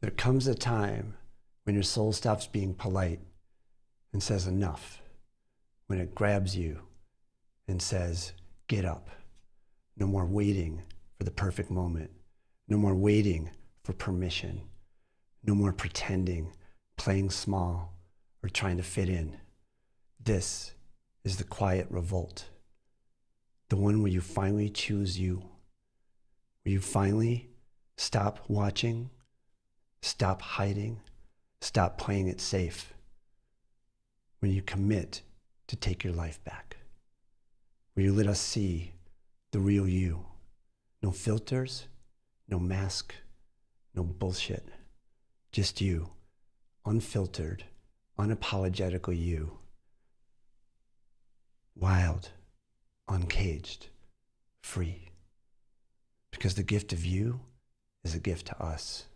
There comes a time when your soul stops being polite and says enough, when it grabs you and says, get up. No more waiting for the perfect moment. No more waiting for permission. No more pretending, playing small, or trying to fit in. This is the quiet revolt. The one where you finally choose you. Where you finally stop watching, stop hiding, stop playing it safe. When you commit to take your life back. Where you let us see the real you. No filters, no mask, no bullshit. Just you, unfiltered, unapologetically you. Wild, uncaged, free. Because the gift of you is a gift to us.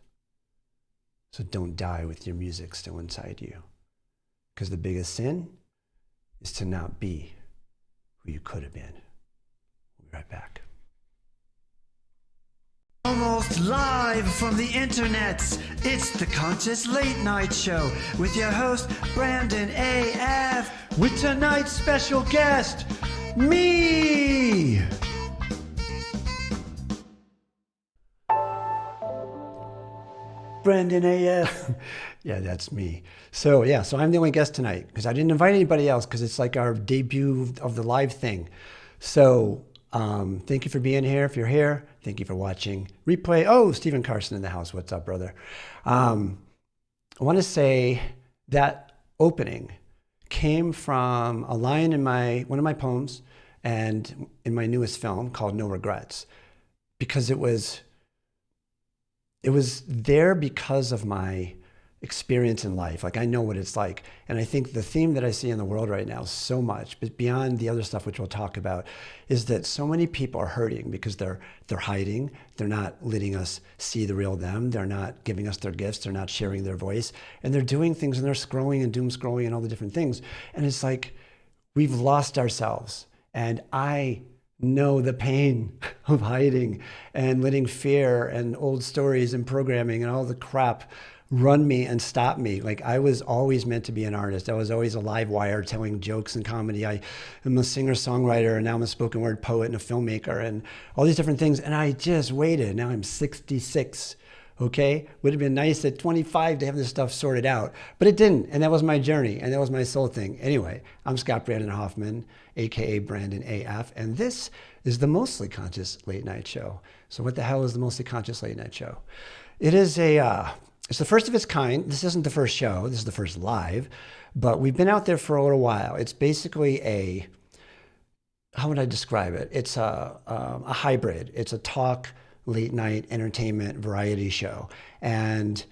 So don't die with your music still inside you. Because the biggest sin is to not be who you could have been. We'll be right back. Almost live from the internet, it's the Conscious Late Night Show with your host, Brandon AF, with tonight's special guest, me! Brandon AF. Yeah, that's me. So I'm the only guest tonight because I didn't invite anybody else because it's like our debut of the live thing. So thank you for being here. If you're here, thank you for watching replay. Oh, Stephen Carson in the house. What's up, brother? I want to say that opening came from a line in one of my poems and in my newest film called No Regrets, because it was there because of my experience in life. Like, I know what it's like. And I think the theme that I see in the world right now so much, but beyond the other stuff which we'll talk about, is that so many people are hurting because they're hiding. They're not letting us see the real them. They're not giving us their gifts. They're not sharing their voice. And they're doing things and they're scrolling and doom scrolling and all the different things. And it's like, we've lost ourselves. And I know the pain of hiding and letting fear and old stories and programming and all the crap run me and stop me. Like, I was always meant to be an artist. I was always a live wire telling jokes and comedy. I am a singer-songwriter, and now I'm a spoken word poet and a filmmaker and all these different things. And I just waited. Now I'm 66. Okay? Would have been nice at 25 to have this stuff sorted out, but it didn't. And that was my journey, and that was my soul thing. Anyway, I'm Scott Brandon Hoffman, AKA Brandon AF, and this is the Mostly Conscious Late Night Show. So what the hell is the Mostly Conscious Late Night Show? It is it's the first of its kind. This isn't the first show. This is the first live, but we've been out there for a little while. It's basically how would I describe it? It's a hybrid. It's a talk, late night entertainment variety show. And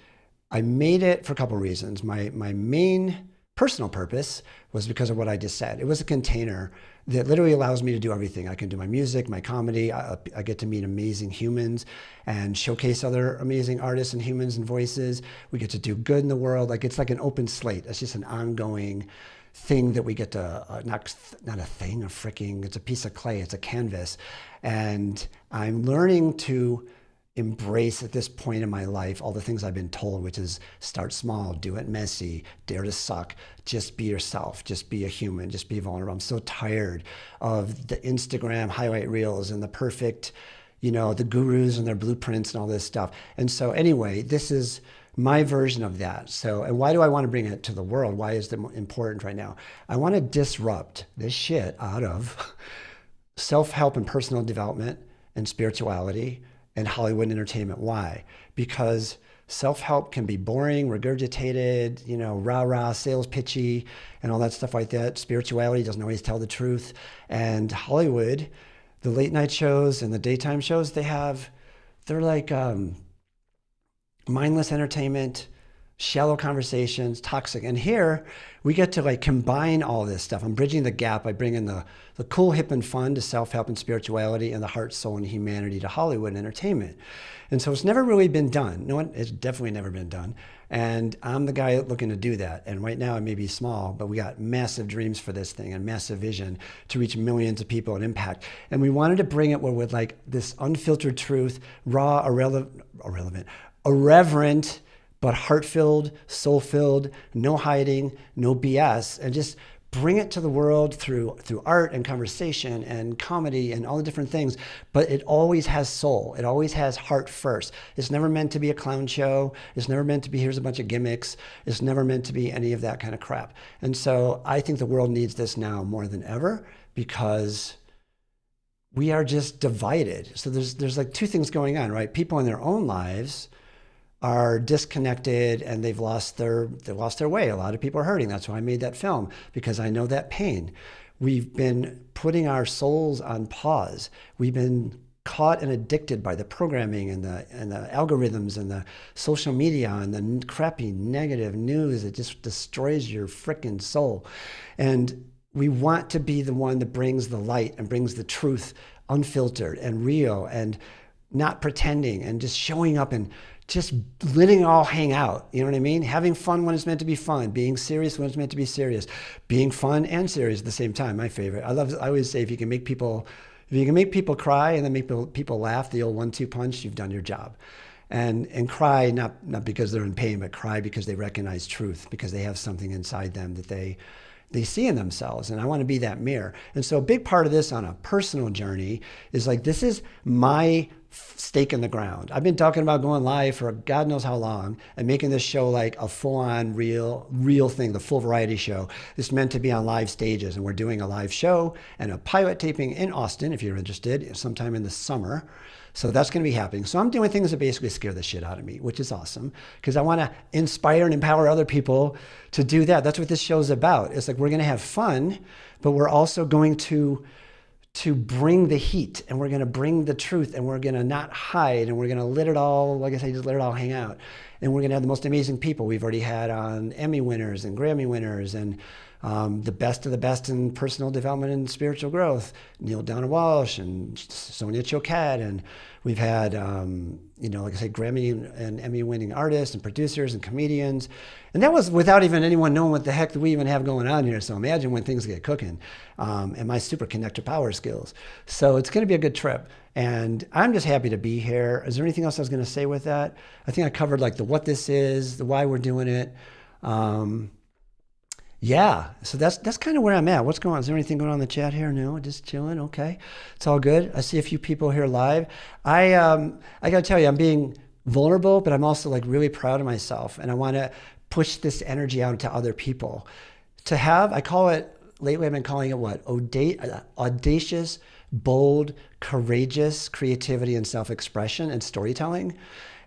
I made it for a couple of reasons. My main personal purpose was because of what I just said. It was a container that literally allows me to do everything. I can do my music, my comedy. I get to meet amazing humans and showcase other amazing artists and humans and voices. We get to do good in the world. Like, it's like an open slate. It's just an ongoing thing that we get to, not a thing, it's a piece of clay, it's a canvas. And I'm learning to embrace at this point in my life all the things I've been told, which is start small, do it messy, dare to suck, just be yourself, just be a human, just be vulnerable. I'm so tired of the Instagram highlight reels and the perfect, the gurus and their blueprints and all this stuff. And so anyway, this is my version of that. So, and why do I want to bring it to the world? Why is it important right now? I want to disrupt this shit out of self-help and personal development and spirituality and Hollywood and entertainment. Why? Because self-help can be boring, regurgitated, rah-rah, sales pitchy, and all that stuff like that. Spirituality doesn't always tell the truth. And Hollywood, the late night shows and the daytime shows, they're like mindless entertainment, shallow conversations, toxic. And here we get to combine all this stuff. I'm bridging the gap by bringing the cool, hip, and fun to self-help and spirituality, and the heart, soul, and humanity to Hollywood and entertainment. And so it's never really been done. It's definitely never been done. And I'm the guy looking to do that. And right now it may be small, but we got massive dreams for this thing and massive vision to reach millions of people and impact. And we wanted to bring it with this unfiltered truth, raw, irreverent, but heart-filled, soul-filled, no hiding, no BS, and just bring it to the world through art and conversation and comedy and all the different things. But it always has soul. It always has heart first. It's never meant to be a clown show. It's never meant to be, here's a bunch of gimmicks. It's never meant to be any of that kind of crap. And so I think the world needs this now more than ever, because we are just divided. So there's like two things going on, right? People in their own lives are disconnected and they've lost their way. A lot of people are hurting. That's why I made that film, because I know that pain. We've been putting our souls on pause. We've been caught and addicted by the programming and the algorithms and the social media and the crappy negative news that just destroys your frickin' soul. And we want to be the one that brings the light and brings the truth, unfiltered and real, and not pretending, and just showing up and just letting it all hang out. You know what I mean? Having fun when it's meant to be fun, being serious when it's meant to be serious, being fun and serious at the same time. My favorite. I always say, if you can make people cry and then make people laugh, the old 1-2 punch, you've done your job. And cry, not because they're in pain, but cry because they recognize truth, because they have something inside them that they see in themselves. And I want to be that mirror. And so a big part of this on a personal journey is like, this is my stake in the ground. I've been talking about going live for God knows how long and making this show like a full-on real thing, the full variety show. It's meant to be on live stages, and we're doing a live show and a pilot taping in Austin, if you're interested, sometime in the summer. So that's going to be happening. So I'm doing things that basically scare the shit out of me, which is awesome, because I want to inspire and empower other people to do that. That's what this show's about. It's like, we're going to have fun, but we're also going to bring the heat, and we're going to bring the truth, and we're going to not hide, and we're going to let it all, like I say, just let it all hang out. And we're going to have the most amazing people. We've already had on Emmy winners and Grammy winners and the best of the best in personal development and spiritual growth, Neil Donna Walsh and Sonia Choquette. And we've had, like I say, Grammy and Emmy winning artists and producers and comedians. And that was without even anyone knowing what the heck we even have going on here. So imagine when things get cooking, and my super connector power skills. So it's going to be a good trip. And I'm just happy to be here. Is there anything else I was going to say with that? I think I covered like the what this is, the why we're doing it. Yeah, so that's kind of where I'm at. What's going on? Is there anything going on in the chat here? No, just chilling. Okay, it's all good. I see a few people here live. I got to tell you, I'm being vulnerable, but I'm also like really proud of myself, and I want to push this energy out to other people. I call it, lately I've been calling it what? Audacious, bold, courageous creativity and self-expression and storytelling.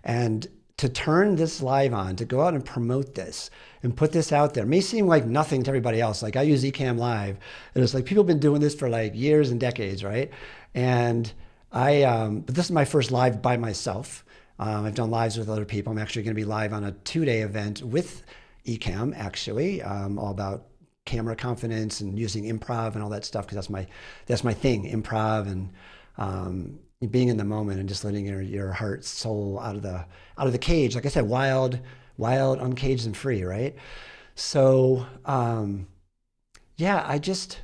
And to turn this live on, to go out and promote this and put this out there, may seem like nothing to everybody else. Like I use Ecamm Live, and it's like people have been doing this for like years and decades, right? And but this is my first live by myself. I've done lives with other people. I'm actually going to be live on a 2-day event with Ecamm, actually, all about camera confidence and using improv and all that stuff, because that's my thing, improv and being in the moment and just letting your heart, soul out of the cage. Like I said, wild, uncaged and free, right? So yeah, I just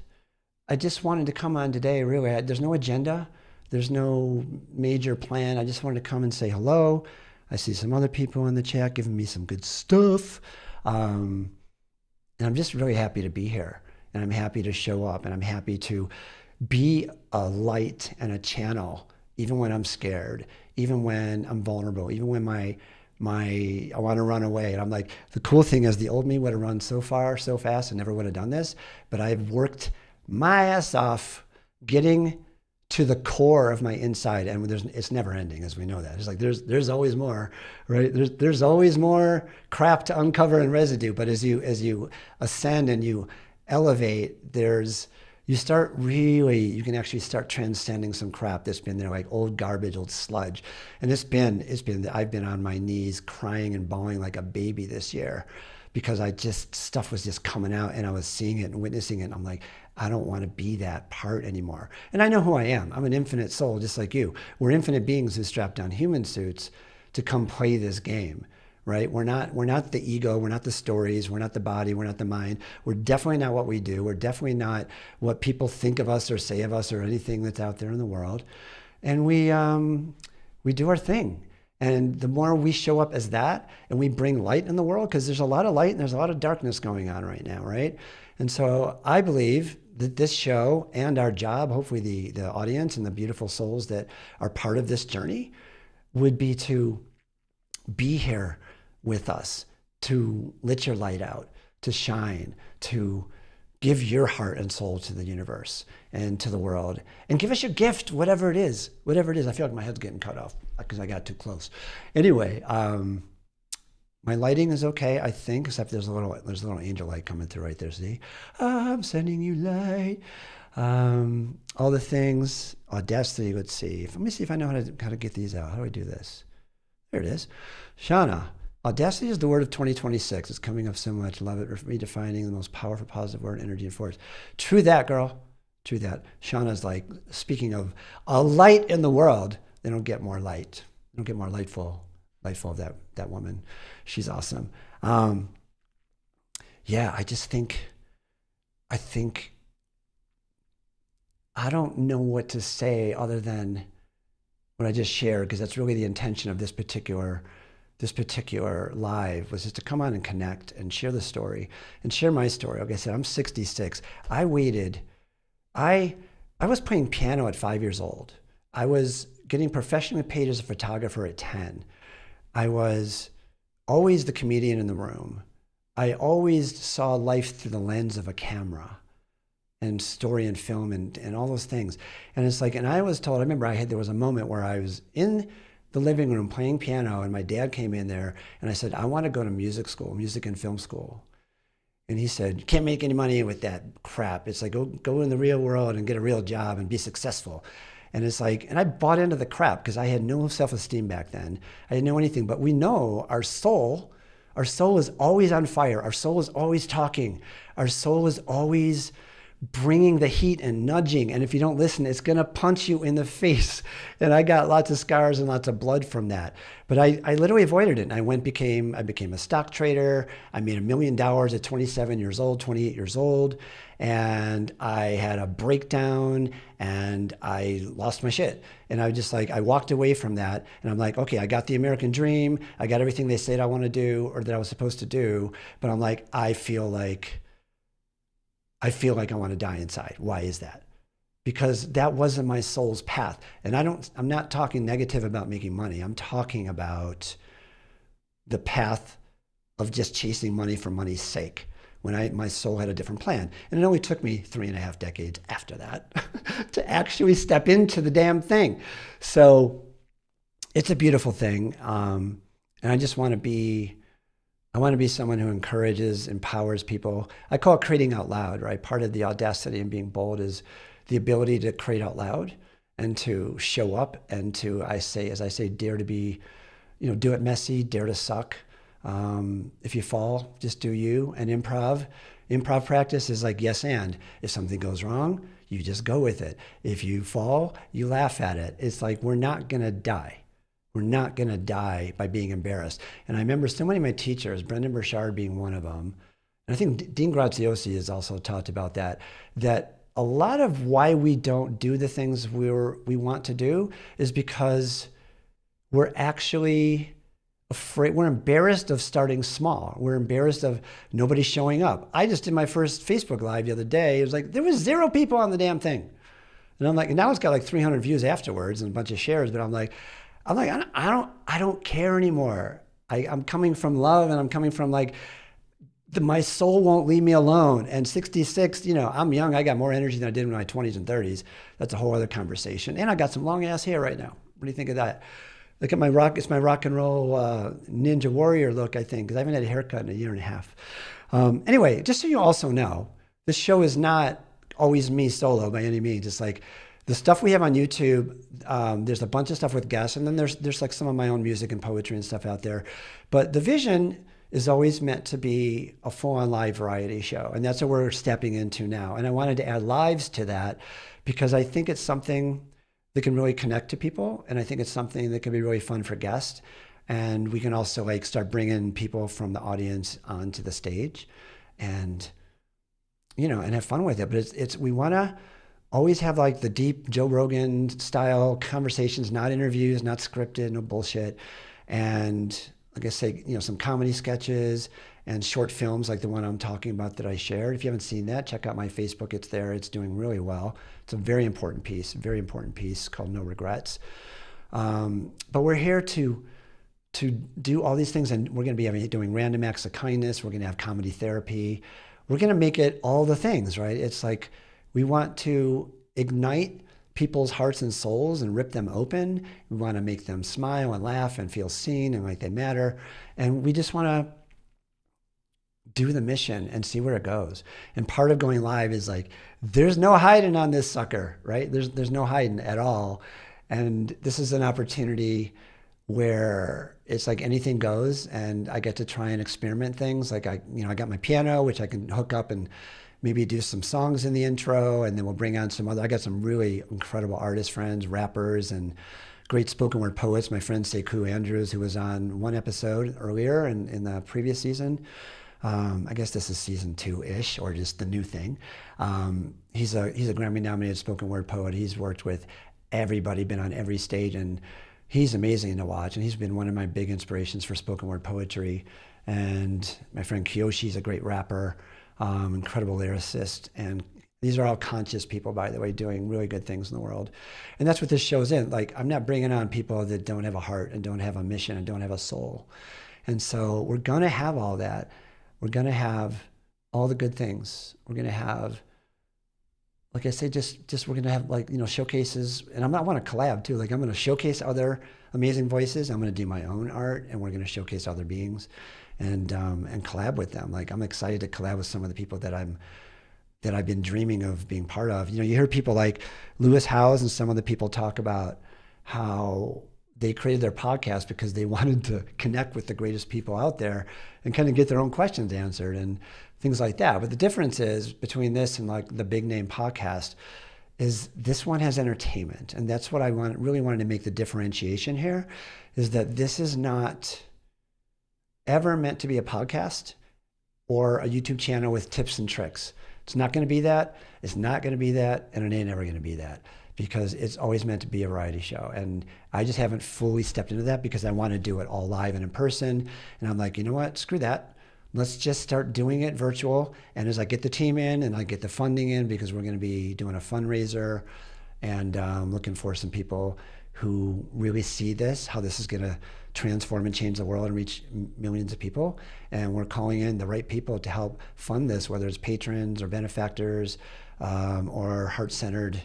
wanted to come on today. Really, there's no agenda. There's no major plan. I just wanted to come and say hello. I see some other people in the chat giving me some good stuff. And I'm just really happy to be here, and I'm happy to show up, and I'm happy to be a light and a channel, even when I'm scared, even when I'm vulnerable, even when I want to run away. And I'm like, the cool thing is the old me would have run so far, so fast, and never would have done this. But I've worked my ass off getting to the core of my inside, and it's never ending, as we know that. It's like there's always more, right? There's always more crap to uncover and residue. But as you ascend and you elevate, you can actually start transcending some crap that's been there, like old garbage, old sludge. And I've been on my knees crying and bawling like a baby this year, because stuff was just coming out, and I was seeing it and witnessing it. And I'm like, I don't want to be that part anymore. And I know who I am. I'm an infinite soul, just like you. We're infinite beings who strapped on human suits to come play this game, right? We're not the ego. We're not the stories. We're not the body. We're not the mind. We're definitely not what we do. We're definitely not what people think of us or say of us or anything that's out there in the world. And we do our thing. And the more we show up as that and we bring light in the world, because there's a lot of light and there's a lot of darkness going on right now, right? And so I believe that this show and our job, hopefully the audience and the beautiful souls that are part of this journey, would be to be here with us, to let your light out, to shine, to give your heart and soul to the universe and to the world, and give us your gift, whatever it is, whatever it is. I feel like my head's getting cut off because I got too close. Anyway, my lighting is okay, I think, except there's a little angel light coming through right there. See, I'm sending you light. All the things, Audacity. Let's see. Let me see if I know how to get these out. How do I do this? There it is. Shauna. Audacity is the word of 2026. It's coming up so much. Love it. Redefining the most powerful positive word, energy, and force. True that, girl. True that. Shauna's like, speaking of a light in the world, they don't get more light. They don't get more lightful of that woman. She's awesome. Yeah, I don't know what to say other than what I just shared, because that's really the intention of this particular live, was just to come on and connect and share the story and share my story. Like I said, I'm 66. I was playing piano at 5 years old. I was getting professionally paid as a photographer at 10. I was always the comedian in the room. I always saw life through the lens of a camera and story and film and all those things. And it's like, and I was told, I remember there was a moment where I was in the living room playing piano, and my dad came in there, and I said, I want to go to music school, music and film school. And he said, you can't make any money with that crap. It's like, go in the real world and get a real job and be successful. And it's like, and I bought into the crap because I had no self-esteem back then. I didn't know anything, but we know our soul is always on fire. Our soul is always talking. Our soul is always bringing the heat and nudging. And if you don't listen, it's going to punch you in the face. And I got lots of scars and lots of blood from that. But I literally avoided it. And I became a stock trader. I made $1 million at 27 years old, 28 years old. And I had a breakdown and I lost my shit. And I walked away from that. And I'm like, okay, I got the American dream. I got everything they said I want to do or that I was supposed to do. But I'm like, I feel like I want to die inside. Why is that? Because that wasn't my soul's path. And I'm not talking negative about making money. I'm talking about the path of just chasing money for money's sake, when my soul had a different plan. And it only took me 3.5 decades after that to actually step into the damn thing. So it's a beautiful thing. And I just want to be someone who encourages, empowers people. I call it creating out loud, right? Part of the audacity and being bold is the ability to create out loud and to show up and to, as I say, dare to be, do it messy, dare to suck. If you fall, just do you. And improv practice is like yes and. If something goes wrong, you just go with it. If you fall, you laugh at it. It's like we're not going to die. We're not going to die by being embarrassed. And I remember so many of my teachers, Brendan Burchard being one of them, and I think Dean Graziosi has also talked about that a lot of why we don't do the things we want to do is because we're actually afraid. We're embarrassed of starting small. We're embarrassed of nobody showing up. I just did my first Facebook Live the other day. It was like, there was 0 people on the damn thing. And I'm like, and now it's got like 300 views afterwards and a bunch of shares, but I'm like, I don't care anymore. I'm coming from love, and I'm coming from like, my soul won't leave me alone. And 66, I'm young. I got more energy than I did in my 20s and 30s. That's a whole other conversation. And I got some long ass hair right now. What do you think of that? Look at it's my rock and roll ninja warrior look, I think, because I haven't had a haircut in a 1.5 years. Anyway, just so you also know, this show is not always me solo by any means. It's like, the stuff we have on YouTube, there's a bunch of stuff with guests, and then there's like some of my own music and poetry and stuff out there. But the vision is always meant to be a full-on live variety show, and that's what we're stepping into now. And I wanted to add lives to that because I think it's something that can really connect to people, and I think it's something that can be really fun for guests. And we can also like start bringing people from the audience onto the stage, and and have fun with it. But we want to always have like the deep Joe Rogan style conversations, not interviews, not scripted, no bullshit. and like I say, some comedy sketches and short films like the one I'm talking about that I shared. If you haven't seen that, check out my Facebook. It's there. It's doing really well. It's a very important piece called No Regrets. But we're here to do all these things, and we're going to be doing random acts of kindness. We're going to have comedy therapy. We're going to make it all the things, right? It's like we want to ignite people's hearts and souls and rip them open. We want to make them smile and laugh and feel seen and like they matter. And we just want to do the mission and see where it goes. And part of going live is like, there's no hiding on this sucker, right? There's no hiding at all. And this is an opportunity where it's like anything goes, and I get to try and experiment things. Like I got my piano, which I can hook up and maybe do some songs in the intro, and then we'll bring on I got some really incredible artist friends, rappers, and great spoken word poets. My friend Sekou Andrews, who was on one episode earlier in the previous season. I guess this is season 2-ish, or just the new thing. He's a Grammy nominated spoken word poet. He's worked with everybody, been on every stage, and he's amazing to watch, and he's been one of my big inspirations for spoken word poetry. And my friend Kiyoshi's a great rapper, incredible lyricist, and these are all conscious people, by the way, doing really good things in the world. And that's what this show's in. Like, I'm not bringing on people that don't have a heart and don't have a mission and don't have a soul. And so we're going to have all that. We're going to have all the good things. We're going to have, like I say, just we're going to have, like, showcases. And I want to collab too. Like, I'm going to showcase other amazing voices. I'm going to do my own art, and we're going to showcase other beings and collab with them. Like, I'm excited to collab with some of the people that I've been dreaming of being part of. You hear people like Lewis Howes and some of the people talk about how they created their podcast because they wanted to connect with the greatest people out there and kind of get their own questions answered and things like that. But the difference is between this and like the big name podcast is this one has entertainment. And that's what I really wanted to make the differentiation here, is that this is not ever meant to be a podcast or a YouTube channel with tips and tricks. It's not going to be that. It's not going to be that. And it ain't ever going to be that, because it's always meant to be a variety show. And I just haven't fully stepped into that because I want to do it all live and in person. And I'm like, you know what? Screw that. Let's just start doing it virtual. And as I get the team in and I get the funding in, because we're going to be doing a fundraiser, and looking for some people who really see this, how this is going to transform and change the world and reach millions of people. And we're calling in the right people to help fund this, whether it's patrons or benefactors, or heart-centered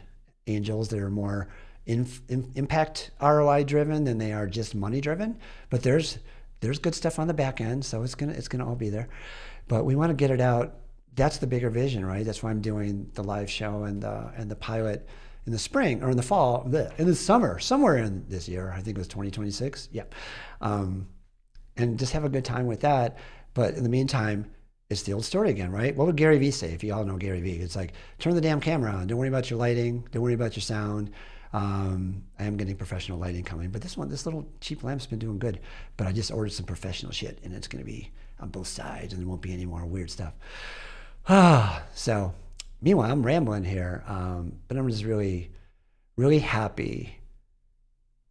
angels that are more impact ROI driven than they are just money driven. But there's good stuff on the back end, so it's gonna all be there. But we want to get it out. That's the bigger vision, right? That's why I'm doing the live show and the pilot in the spring, or in the fall, in the summer, somewhere in this year. I think it was 2026. Yeah, and just have a good time with that. But in the meantime, it's the old story again, right? What would Gary Vee say? If you all know Gary Vee, it's like, turn the damn camera on. Don't worry about your lighting. Don't worry about your sound. I am getting professional lighting coming, but this little cheap lamp's been doing good. But I just ordered some professional shit, and it's going to be on both sides, and there won't be any more weird stuff. So meanwhile, I'm rambling here, but I'm just really, really happy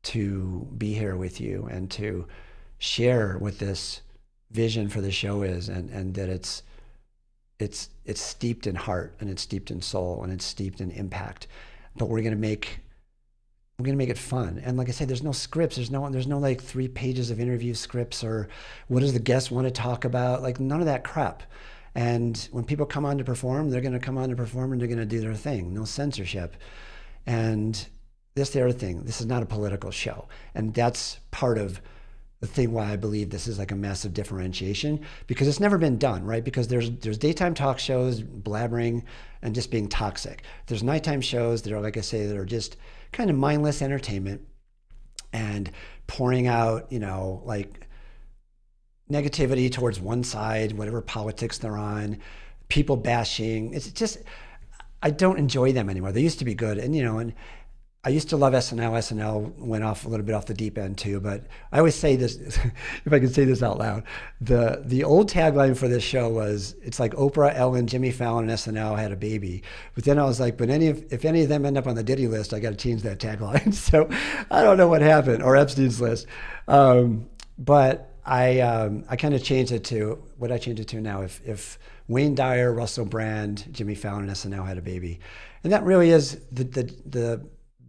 to be here with you and to share what this vision for the show is, and that it's steeped in heart, and it's steeped in soul, and it's steeped in impact. But we're gonna make it fun. And like I said, there's no scripts. There's no like 3 pages of interview scripts, or what does the guest want to talk about? Like, none of that crap. And when people come on to perform, they're gonna come on to perform, and they're gonna do their thing. No censorship. And that's the other thing. This is not a political show, and that's part of the thing why I believe this is like a massive differentiation, because it's never been done, right? Because there's daytime talk shows blabbering and just being toxic. There's nighttime shows that are, like I say, that are just kind of mindless entertainment and pouring out, like negativity towards one side, whatever politics they're on, people bashing. It's just, I don't enjoy them anymore. They used to be good, and I used to love SNL. SNL went off a little bit off the deep end too, but I always say this, if I can say this out loud, the old tagline for this show was, it's like Oprah, Ellen, Jimmy Fallon, and SNL had a baby. But then I was like, if any of them end up on the Diddy list, I got to change that tagline. So I don't know what happened, or Epstein's list. But I kind of changed it to what I changed it to now. If Wayne Dyer, Russell Brand, Jimmy Fallon, and SNL had a baby, and that really is the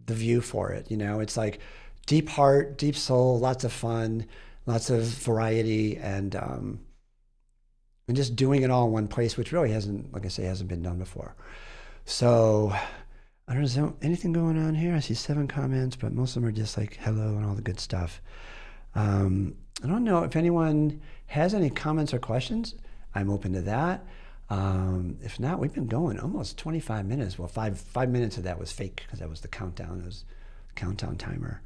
view for it. You know, it's like deep heart, deep soul, lots of fun, lots of variety, and just doing it all in one place, which really hasn't, like I say, hasn't been done before. So I don't know, is there anything going on here? I see 7 comments, but most of them are just like hello and all the good stuff. I don't know if anyone has any comments or questions. I'm open to that. If not, we've been going almost 25 minutes. Well, five minutes of that was fake because that was the countdown. It was the countdown timer.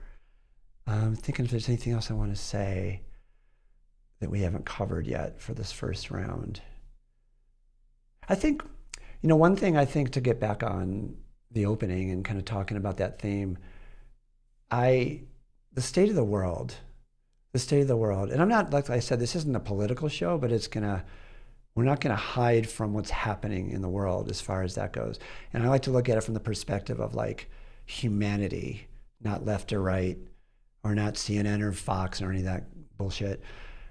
I'm thinking if there's anything else I want to say that we haven't covered yet for this first round. I think, one thing I think to get back on the opening and kind of talking about that theme, the state of the world, and I'm not, like I said, this isn't a political show, but we're not gonna hide from what's happening in the world as far as that goes. And I like to look at it from the perspective of like humanity, not left or right, or not CNN or Fox or any of that bullshit.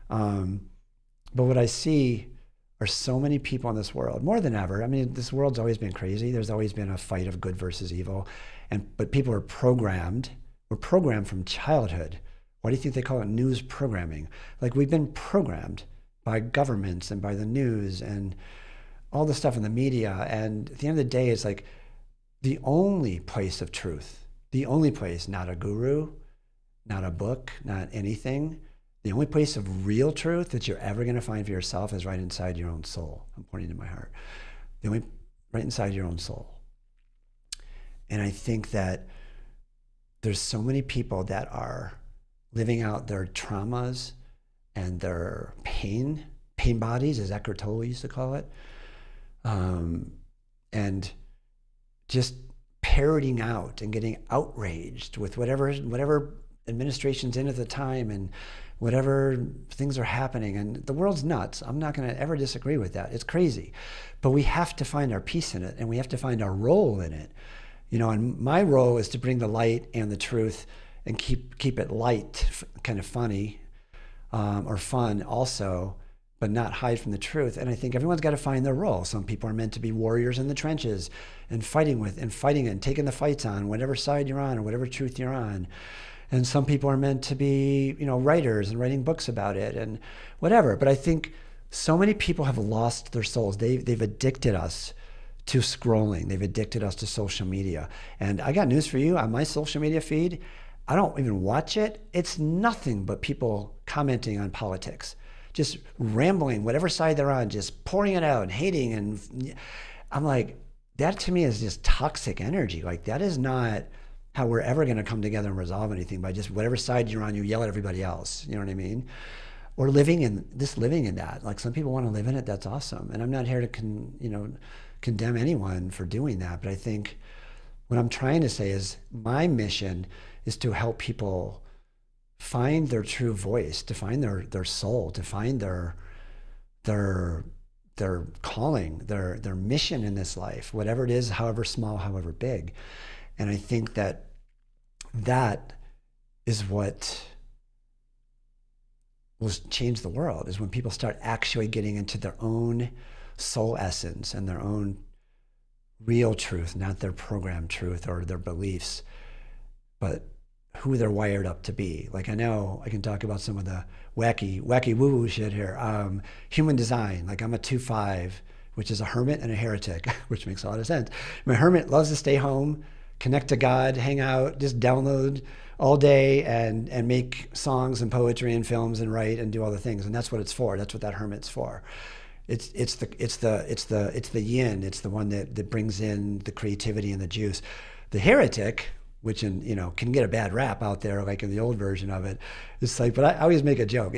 But what I see are so many people in this world, more than ever. I mean, this world's always been crazy. There's always been a fight of good versus evil. But people are programmed. We're programmed from childhood. Why do you think they call it news programming? Like, we've been programmed by governments and by the news and all the stuff in the media. And at the end of the day, it's like the only place of truth, the only place, not a guru, not a book, not anything. The only place of real truth that you're ever going to find for yourself is right inside your own soul. I'm pointing to my heart. Right inside your own soul. And I think that there's so many people that are living out their traumas and their pain bodies, as Eckhart Tolle used to call it, and just parroting out and getting outraged with whatever administration's in at the time and whatever things are happening. And the world's nuts. I'm not going to ever disagree with that. It's crazy. But we have to find our peace in it, and we have to find our role in it. And my role is to bring the light and the truth and keep it light, kind of funny, or fun also, but not hide from the truth. And I think everyone's got to find their role. Some people are meant to be warriors in the trenches and fighting and taking the fights on whatever side you're on or whatever truth you're on. And some people are meant to be, writers and writing books about it and whatever. But I think so many people have lost their souls. They've addicted us to scrolling. They've addicted us to social media. And I got news for you. On my social media feed, I don't even watch it. It's nothing but people commenting on politics, just rambling, whatever side they're on, just pouring it out and hating. And I'm like, that to me is just toxic energy. Like, that is not how we're ever going to come together and resolve anything, by just whatever side you're on, you yell at everybody else. You know what I mean? Or living in that. Like, some people want to live in it. That's awesome. And I'm not here to condemn anyone for doing that. But I think what I'm trying to say is my mission is to help people find their true voice, to find their soul, to find their calling, their mission in this life, whatever it is, however small, however big. And I think that is what will change the world, is when people start actually getting into their own soul essence and their own real truth, not their programmed truth or their beliefs, but who they're wired up to be. Like, I know I can talk about some of the wacky woo-woo shit here. Human design, like I'm a 2-5, which is a hermit and a heretic, which makes a lot of sense. My hermit loves to stay home, connect to God, hang out, just download all day and make songs and poetry and films and write and do all the things. And that's what it's for. That's what that hermit's for. It's the yin. It's the one that brings in the creativity and the juice. The heretic, which can get a bad rap out there, like in the old version of it. It's like, but I always make a joke.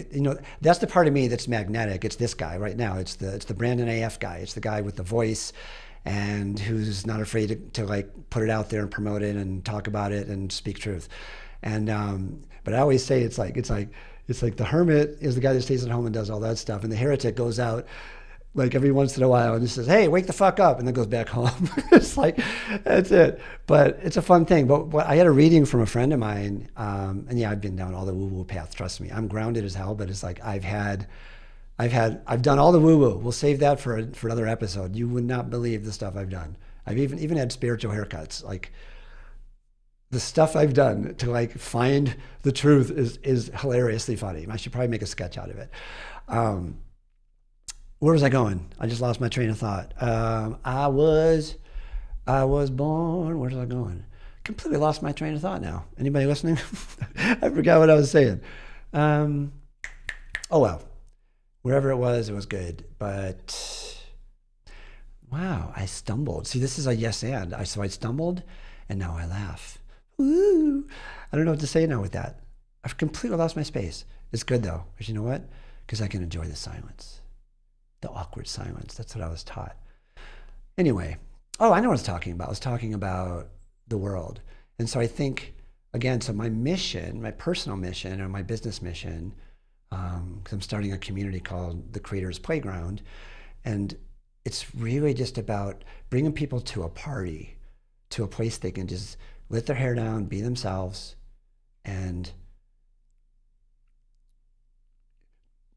That's the part of me that's magnetic. It's this guy right now. It's the Brandon AF guy. It's the guy with the voice and who's not afraid to like put it out there and promote it and talk about it and speak truth. And but I always say it's like the hermit is the guy that stays at home and does all that stuff, and the heretic goes out like every once in a while and just says, hey, wake the fuck up, and then goes back home. It's like, that's it. But it's a fun thing. But I had a reading from a friend of mine, and yeah, I've been down all the woo-woo paths, trust me. I'm grounded as hell, but it's like I've done all the woo-woo. We'll save that for another episode. You would not believe the stuff I've done. I've even had spiritual haircuts. Like, the stuff I've done to like find the truth is hilariously funny. I should probably make a sketch out of it. Where was I going? I just lost my train of thought. I was born. Where was I going? Completely lost my train of thought now. Anybody listening? I forgot what I was saying. Oh well, wherever it was good. But wow, I stumbled. See, this is a yes and. So I stumbled, and now I laugh. Woo! I don't know what to say now with that. I've completely lost my space. It's good though, because you know what? Because I can enjoy the silence. The awkward silence. That's what I was taught. Anyway, I know what I was talking about. I was talking about the world. And so I think, again, so my mission, my personal mission or my business mission, because I'm starting a community called the Creator's Playground, and it's really just about bringing people to a party, to a place they can just let their hair down, be themselves, and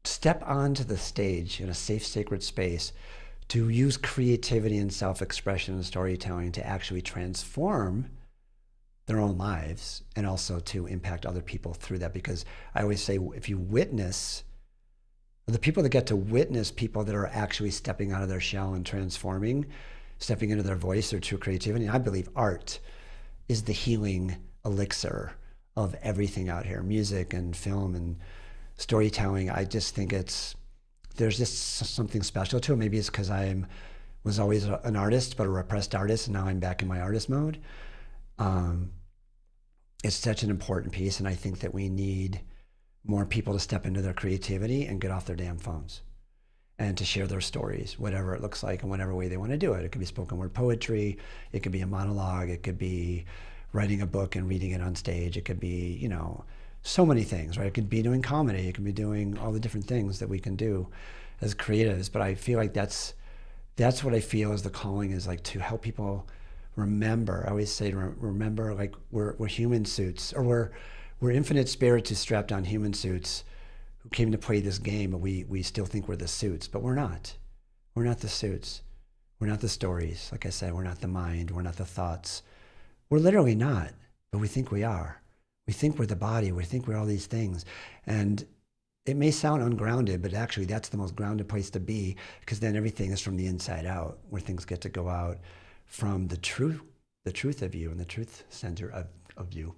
step onto the stage in a safe, sacred space to use creativity and self-expression and storytelling to actually transform their own lives and also to impact other people through that. Because I always say, if you witness, the people that get to witness people that are actually stepping out of their shell and transforming, stepping into their voice, their true creativity, and I believe art is the healing elixir of everything out here, music and film and storytelling. I just think there's just something special to it. Maybe it's because I was always an artist, but a repressed artist, and now I'm back in my artist mode. It's such an important piece, and I think that we need more people to step into their creativity and get off their damn phones and to share their stories, whatever it looks like and whatever way they want to do it. It could be spoken word poetry, it could be a monologue, it could be writing a book and reading it on stage, it could be, so many things, right? It could be doing comedy. It could be doing all the different things that we can do as creatives. But I feel like that's what I feel is the calling, is like to help people remember. I always say to remember, like we're human suits, or we're infinite spirits who strapped on human suits who came to play this game, but we still think we're the suits, but we're not. We're not the suits. We're not the stories. Like I said, we're not the mind. We're not the thoughts. We're literally not, but we think we are. We think we're the body, we think we're all these things. And it may sound ungrounded, but actually that's the most grounded place to be, because then everything is from the inside out, where things get to go out from the truth of you and the truth center of you.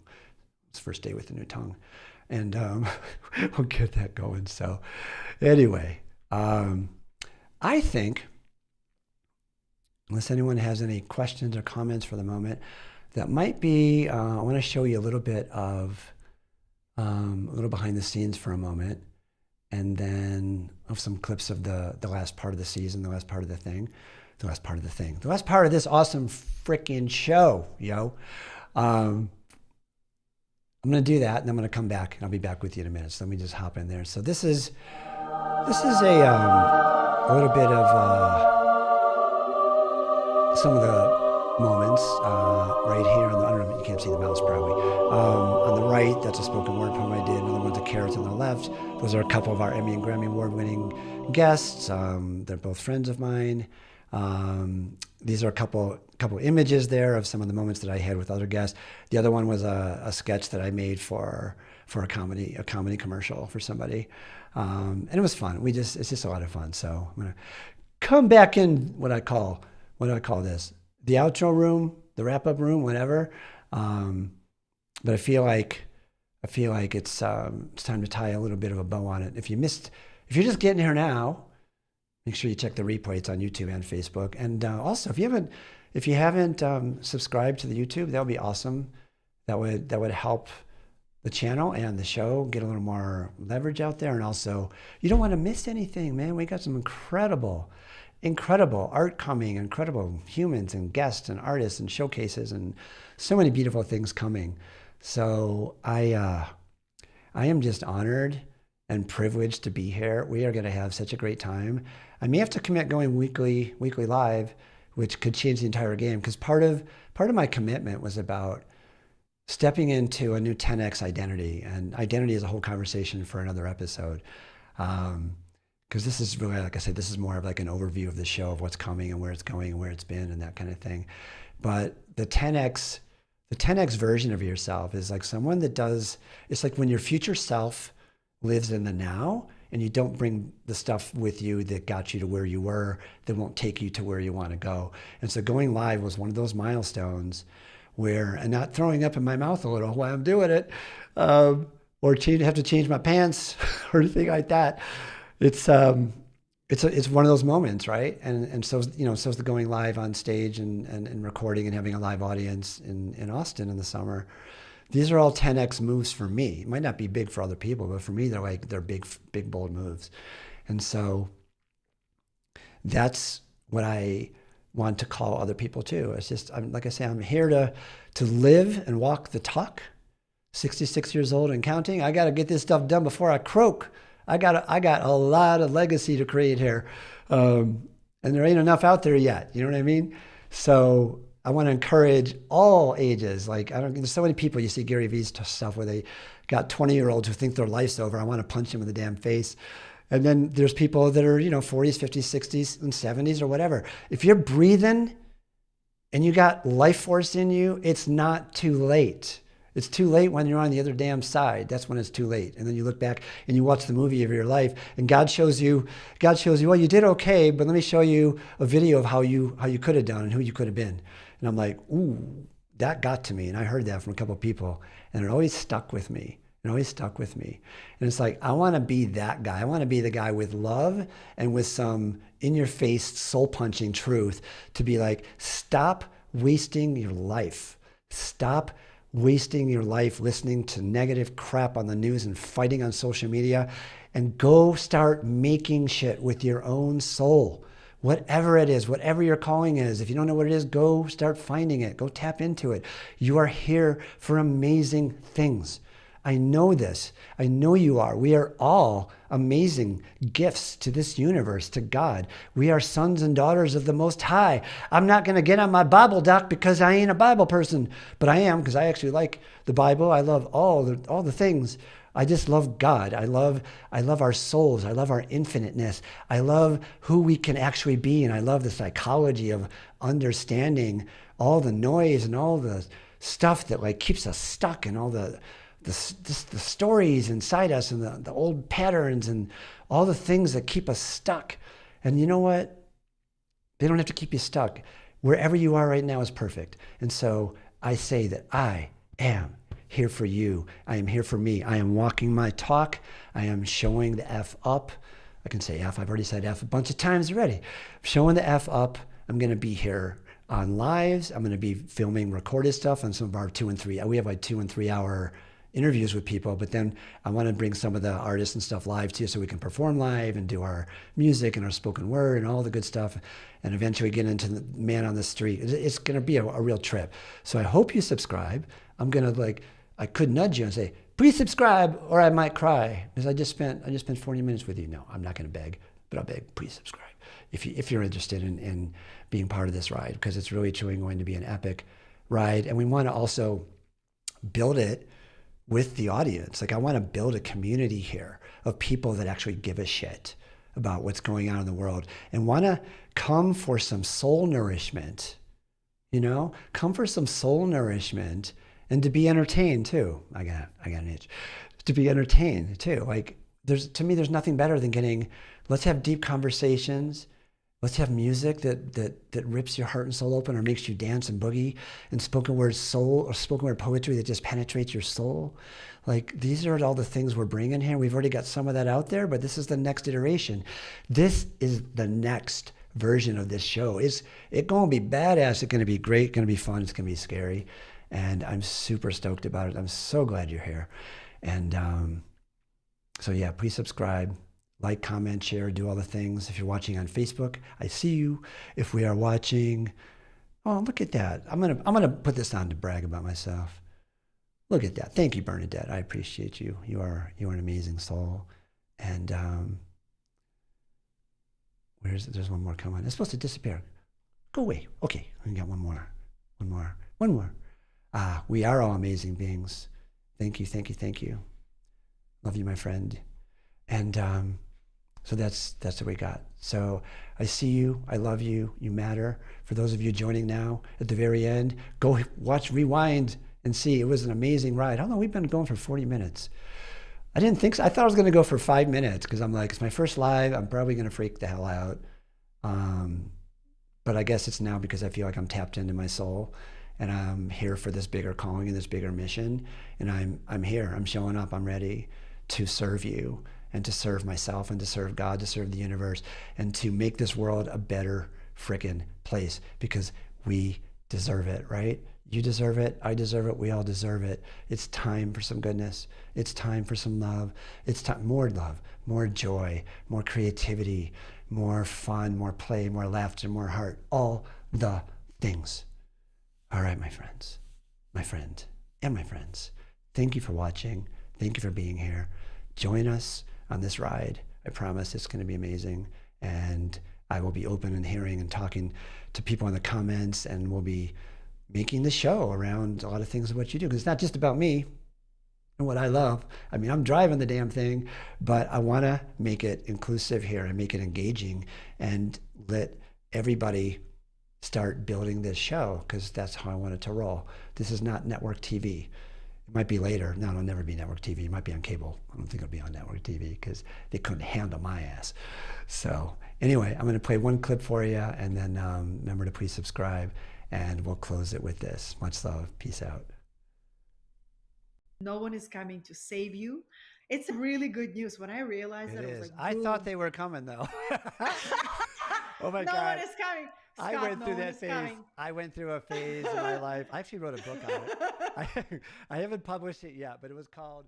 It's first day with the new tongue. And we'll get that going. So anyway, I think, unless anyone has any questions or comments for the moment, that might be, I want to show you a little bit of, a little behind the scenes for a moment, and then of some clips of the last part of the season, the last part of this awesome freaking show, yo. I'm going to do that, and I'm going to come back, and I'll be back with you in a minute. So let me just hop in there. So this is a little bit of some of the moments right here on the, I don't know, you can't see the mouse probably. On the right, that's a spoken word poem I did. Another one's a carrot on the left. Those are a couple of our Emmy and Grammy Award winning guests. They're both friends of mine. These are a couple images there of some of the moments that I had with other guests. The other one was a sketch that I made for a comedy commercial for somebody. And it was fun. It's just a lot of fun. So I'm gonna come back in what do I call this? The outro room, the wrap-up room, whatever. But I feel like it's time to tie a little bit of a bow on it. If you're just getting here now, make sure you check the replays on YouTube and Facebook. And also, if you haven't subscribed to the YouTube, that would be awesome. That would help the channel and the show get a little more leverage out there. And also, you don't want to miss anything, man. We got some incredible art coming, incredible humans and guests and artists and showcases and so many beautiful things coming. So I am just honored and privileged to be here. We are going to have such a great time. I may have to commit going weekly live, which could change the entire game, because part of my commitment was about stepping into a new 10x identity, and identity is a whole conversation for another episode. Because this is really, like I said, this is more of like an overview of the show, of what's coming and where it's going and where it's been and that kind of thing. But the 10x version of yourself is like someone that does, it's like when your future self lives in the now and you don't bring the stuff with you that got you to where you were, that won't take you to where you want to go. And so going live was one of those milestones where, and not throwing up in my mouth a little while I'm doing it, or have to change my pants or anything like that. It's one of those moments, right? And so, so is the going live on stage and recording and having a live audience in Austin in the summer. These are all 10x moves for me. It might not be big for other people, but for me, they're big, bold moves. And so that's what I want to call other people too. It's just, like I say, I'm here to live and walk the talk. 66 years old and counting. I got to get this stuff done before I croak. I got a lot of legacy to create here. And there ain't enough out there yet. You know what I mean? So I want to encourage all ages. Like, there's so many people, you see Gary Vee's stuff where they got 20-year-olds who think their life's over. I want to punch them in the damn face. And then there's people that are, 40s, 50s, 60s, and 70s or whatever. If you're breathing and you got life force in you, it's not too late. It's too late when you're on the other damn side. That's when it's too late. And then you look back and you watch the movie of your life, and God shows you, well, you did okay, but let me show you a video of how you could have done and who you could have been. And I'm like, ooh, that got to me. And I heard that from a couple of people, and it always stuck with me. And it's like, I want to be that guy. I want to be the guy with love and with some in-your-face, soul-punching truth to be like, stop wasting your life. Stop wasting your life listening to negative crap on the news and fighting on social media, and go start making shit with your own soul. Whatever it is, whatever your calling is, if you don't know what it is, go start finding it. Go tap into it. You are here for amazing things. I know this. I know you are. We are all amazing gifts to this universe, to God. We are sons and daughters of the Most High. I'm not going to get on my Bible doc because I ain't a Bible person, but I am, because I actually like the Bible. I love all the things. I just love God. I love our souls. I love our infiniteness. I love who we can actually be, and I love the psychology of understanding all the noise and all the stuff that like keeps us stuck, and all the stories inside us, and the old patterns, and all the things that keep us stuck. And you know what? They don't have to keep you stuck. Wherever you are right now is perfect. And so I say that I am here for you. I am here for me. I am walking my talk. I am showing the F up. I can say F. I've already said F a bunch of times already. Showing the F up. I'm going to be here on lives. I'm going to be filming recorded stuff on some of our 2 and 3. We have like 2 and 3 hour interviews with people, but then I want to bring some of the artists and stuff live too, so we can perform live and do our music and our spoken word and all the good stuff, and eventually get into the man on the street. It's going to be a real trip. So I hope you subscribe. I'm going to I could nudge you and say, please subscribe, or I might cry, because I just spent 40 minutes with you. No, I'm not going to beg, but I'll beg, please subscribe if you're interested in being part of this ride, because it's really truly going to be an epic ride. And we want to also build it with the audience. Like, I want to build a community here of people that actually give a shit about what's going on in the world and want to come for some soul nourishment, come for some soul nourishment, and to be entertained too. I got an itch to be entertained too. Like, to me, there's nothing better than let's have deep conversations. Let's have music that rips your heart and soul open, or makes you dance and boogie, and spoken word poetry that just penetrates your soul. Like, these are all the things we're bringing here. We've already got some of that out there, but this is the next iteration. This is the next version of this show. It's going to be badass. It's going to be great. It's going to be fun. It's going to be scary. And I'm super stoked about it. I'm so glad you're here. And so yeah, please subscribe. Like, comment, share, do all the things. If you're watching on Facebook, I see you. If we are watching, oh, look at that. I'm gonna put this on to brag about myself. Look at that. Thank you, Bernadette. I appreciate you. You are an amazing soul. And there's one more coming. It's supposed to disappear. Go away. Okay, we got one more. One more. We are all amazing beings. Thank you. Love you, my friend. And so that's what we got. So I see you. I love you. You matter. For those of you joining now, at the very end, go watch, rewind, and see. It was an amazing ride. How long? We've been going for 40 minutes. I didn't think so. I thought I was going to go for 5 minutes because I'm like, it's my first live. I'm probably going to freak the hell out. But I guess it's now because I feel like I'm tapped into my soul, and I'm here for this bigger calling and this bigger mission. And I'm here. I'm showing up. I'm ready to serve you and to serve myself and to serve God, to serve the universe, and to make this world a better frickin' place because we deserve it, right? You deserve it. I deserve it. We all deserve it. It's time for some goodness. It's time for some love. It's time, more love, more joy, more creativity, more fun, more play, more laughter, more heart, all the things. All right, my friends, my friend, and my friends, thank you for watching. Thank you for being here. Join us on this ride. I promise it's going to be amazing. And I will be open and hearing and talking to people in the comments, and we'll be making the show around a lot of things of what you do. Because it's not just about me and what I love. I mean, I'm driving the damn thing, but I want to make it inclusive here and make it engaging and let everybody start building this show, because that's how I want it to roll. This is not network TV. It might be later. No, it'll never be network TV. It might be on cable. I don't think it'll be on network TV because they couldn't handle my ass. So anyway, I'm going to play one clip for you, and then remember to please subscribe, and we'll close it with this. Much love. Peace out. No one is coming to save you. It's really good news. When I realized that, I was like, I thought they were coming, though. Oh my God. No one is coming. Scott, I went no through one that is phase. coming. I went through a phase in my life. I actually wrote a book on it. I haven't published it yet, but it was called